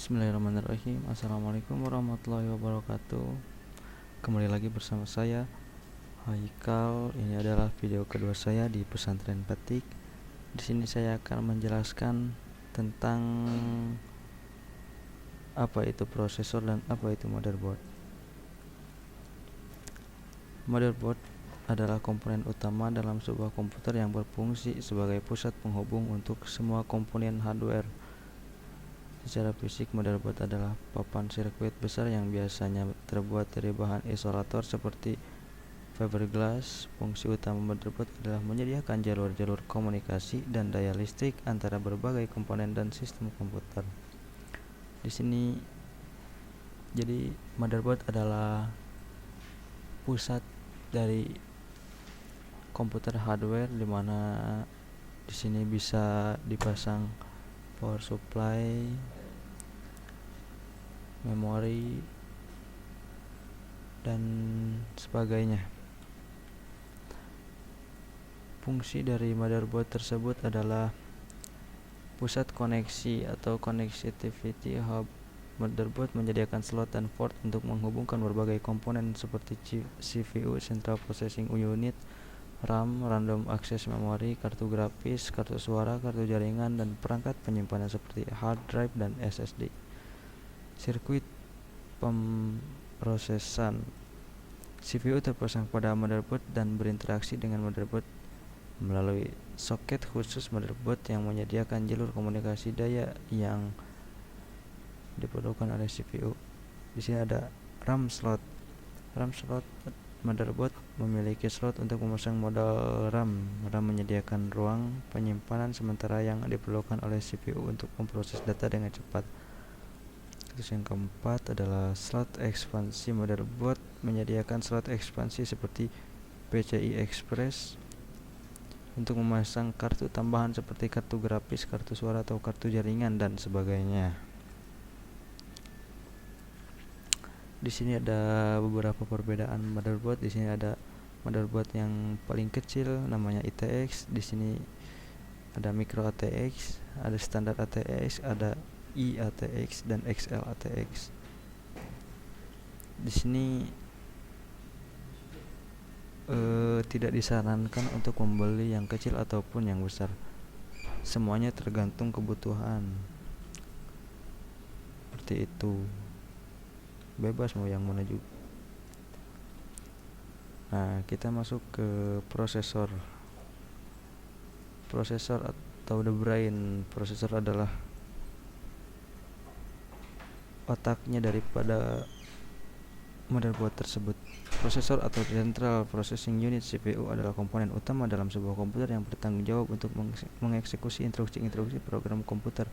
Bismillahirrahmanirrahim. Assalamualaikum warahmatullahi wabarakatuh. Kembali lagi bersama saya Haikal. Ini adalah video kedua saya di Pesantren Petik. Di sini saya akan menjelaskan tentang apa itu prosesor dan apa itu motherboard. Motherboard adalah komponen utama dalam sebuah komputer yang berfungsi sebagai pusat penghubung untuk semua komponen hardware. Secara fisik, motherboard adalah papan sirkuit besar yang biasanya terbuat dari bahan isolator seperti fiberglass. Fungsi utama motherboard adalah menyediakan jalur-jalur komunikasi dan daya listrik antara berbagai komponen dan sistem komputer. Di sini, jadi motherboard adalah pusat dari komputer hardware, di mana di sini bisa dipasang power supply, memori, dan sebagainya. Fungsi dari motherboard tersebut adalah pusat koneksi atau connectivity hub. Motherboard menyediakan slot dan port untuk menghubungkan berbagai komponen seperti CPU, Central Processing Unit, RAM, Random Access Memory, kartu grafis, kartu suara, kartu jaringan, dan perangkat penyimpanan seperti hard drive dan SSD. Sirkuit pemrosesan. CPU terpasang pada motherboard dan berinteraksi dengan motherboard melalui soket khusus motherboard yang menyediakan jalur komunikasi daya yang diperlukan oleh CPU. Di sini ada RAM slot. RAM slot motherboard memiliki slot untuk memasang modal RAM. RAM menyediakan ruang penyimpanan sementara yang diperlukan oleh CPU untuk memproses data dengan cepat. Terus yang keempat adalah slot ekspansi. Motherboard menyediakan slot ekspansi seperti PCI Express untuk memasang kartu tambahan seperti kartu grafis, kartu suara, atau kartu jaringan, dan sebagainya. Di sini ada beberapa perbedaan motherboard. Di sini ada motherboard yang paling kecil namanya ITX. Di sini ada micro ATX, ada standar ATX, ada IATX dan XL ATX. Di sini tidak disarankan untuk membeli yang kecil ataupun yang besar. Semuanya tergantung kebutuhan. Seperti itu. Bebas mau yang mana juga. Nah, kita masuk ke prosesor. Prosesor atau the brain. Prosesor adalah otaknya daripada motherboard tersebut. Prosesor atau Central Processing Unit CPU adalah komponen utama dalam sebuah komputer yang bertanggung jawab untuk mengeksekusi instruksi-instruksi program komputer.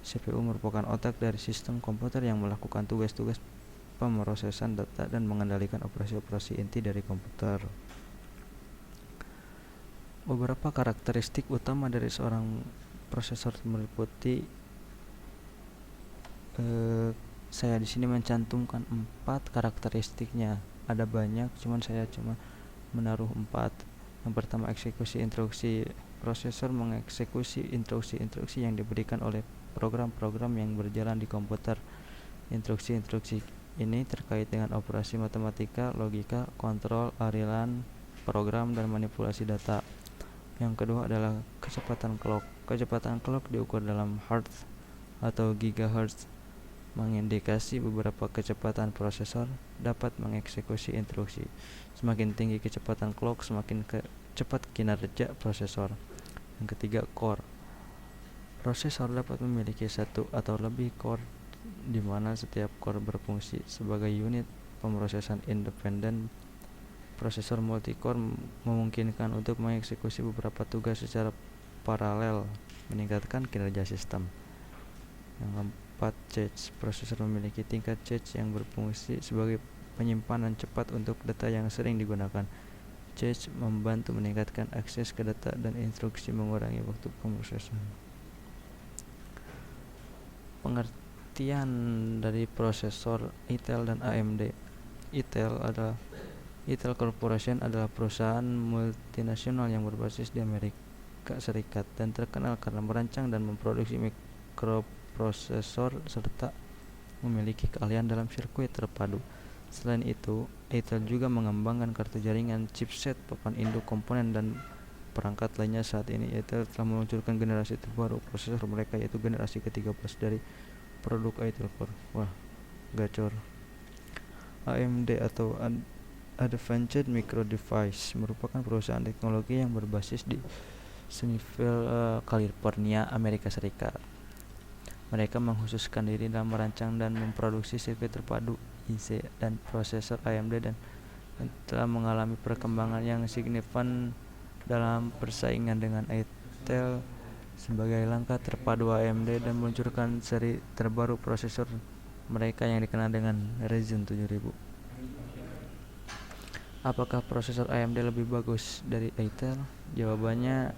CPU merupakan otak dari sistem komputer yang melakukan tugas-tugas pemrosesan data dan mengendalikan operasi-operasi inti dari komputer. Beberapa karakteristik utama dari seorang prosesor meliputi saya di sini mencantumkan 4 karakteristiknya. Ada banyak, cuman saya menaruh 4. Yang pertama, eksekusi instruksi. Prosesor mengeksekusi instruksi-instruksi yang diberikan oleh program-program yang berjalan di komputer. Instruksi-instruksi ini terkait dengan operasi matematika, logika, kontrol, arilan, program, dan manipulasi data. Yang kedua adalah kecepatan clock. Kecepatan clock diukur dalam hertz atau gigahertz, mengindikasi beberapa kecepatan prosesor dapat mengeksekusi instruksi. Semakin tinggi kecepatan clock, semakin cepat kinerja prosesor. Yang ketiga, core. Prosesor dapat memiliki satu atau lebih core, di mana setiap core berfungsi sebagai unit pemrosesan independen. Prosesor multicore memungkinkan untuk mengeksekusi beberapa tugas secara paralel, meningkatkan kinerja sistem. Yang keempat, cache. Prosesor memiliki tingkat cache yang berfungsi sebagai penyimpanan cepat untuk data yang sering digunakan. Cache membantu meningkatkan akses ke data dan instruksi, mengurangi waktu pemrosesan. Pengertian dari prosesor Intel dan AMD. Intel Corporation adalah perusahaan multinasional yang berbasis di Amerika Serikat dan terkenal karena merancang dan memproduksi mikroprosesor serta memiliki keahlian dalam sirkuit terpadu. Selain itu, Intel juga mengembangkan kartu jaringan, chipset, papan induk komponen, dan perangkat lainnya. Saat ini Intel telah meluncurkan generasi terbaru prosesor mereka, yaitu generasi ke-13 dari produk Intel Core. Wah, gacor. AMD atau Advanced Micro Device merupakan perusahaan teknologi yang berbasis di Sunnyvale, California, Amerika Serikat. Mereka mengkhususkan diri dalam merancang dan memproduksi sirkuit terpadu IC dan prosesor AMD dan telah mengalami perkembangan yang signifikan dalam persaingan dengan Intel sebagai langkah terpadu AMD dan meluncurkan seri terbaru prosesor mereka yang dikenal dengan Ryzen 7000. Apakah prosesor AMD lebih bagus dari Intel? Jawabannya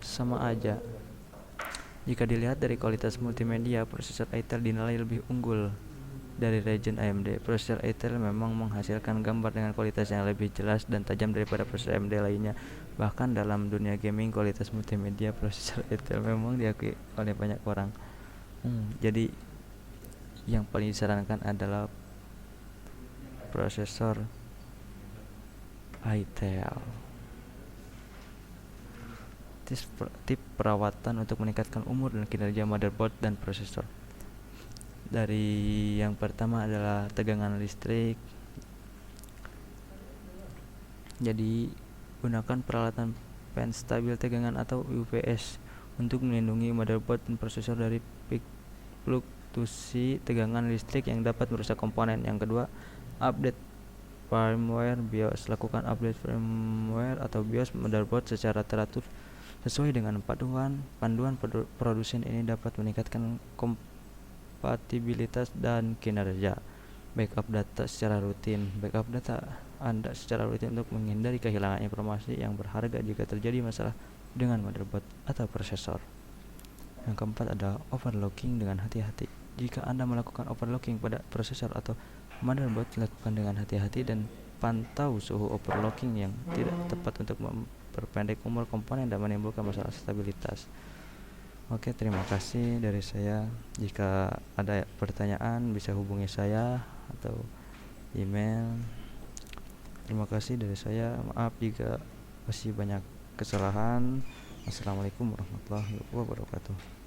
sama aja. Jika dilihat dari kualitas multimedia, prosesor Intel dinilai lebih unggul dari Ryzen AMD. Prosesor Intel memang menghasilkan gambar dengan kualitas yang lebih jelas dan tajam daripada prosesor AMD lainnya. Bahkan dalam dunia gaming, kualitas multimedia prosesor Intel memang diakui oleh banyak orang. Jadi yang paling disarankan adalah prosesor Intel. Tip perawatan untuk meningkatkan umur dan kinerja motherboard dan prosesor. Dari yang pertama adalah tegangan listrik. Jadi gunakan peralatan fan stabil tegangan atau UPS untuk melindungi motherboard dan prosesor dari fluktuasi tegangan listrik yang dapat merusak komponen. Yang kedua, update firmware BIOS. Lakukan update firmware atau BIOS motherboard secara teratur sesuai dengan panduan produsen. Ini dapat meningkatkan kompatibilitas dan kinerja. Backup data secara rutin. Backup data Anda secara rutin untuk menghindari kehilangan informasi yang berharga jika terjadi masalah dengan motherboard atau prosesor. Yang keempat adalah overclocking dengan hati-hati. Jika Anda melakukan overclocking pada prosesor atau motherboard, lakukan dengan hati-hati dan pantau suhu overclocking yang tidak tepat untuk memperpendek umur komponen dan menimbulkan masalah stabilitas. Oke, terima kasih dari saya. Jika ada pertanyaan bisa hubungi saya atau email. Terima kasih dari saya. Maaf jika masih banyak kesalahan. Assalamualaikum warahmatullahi wabarakatuh.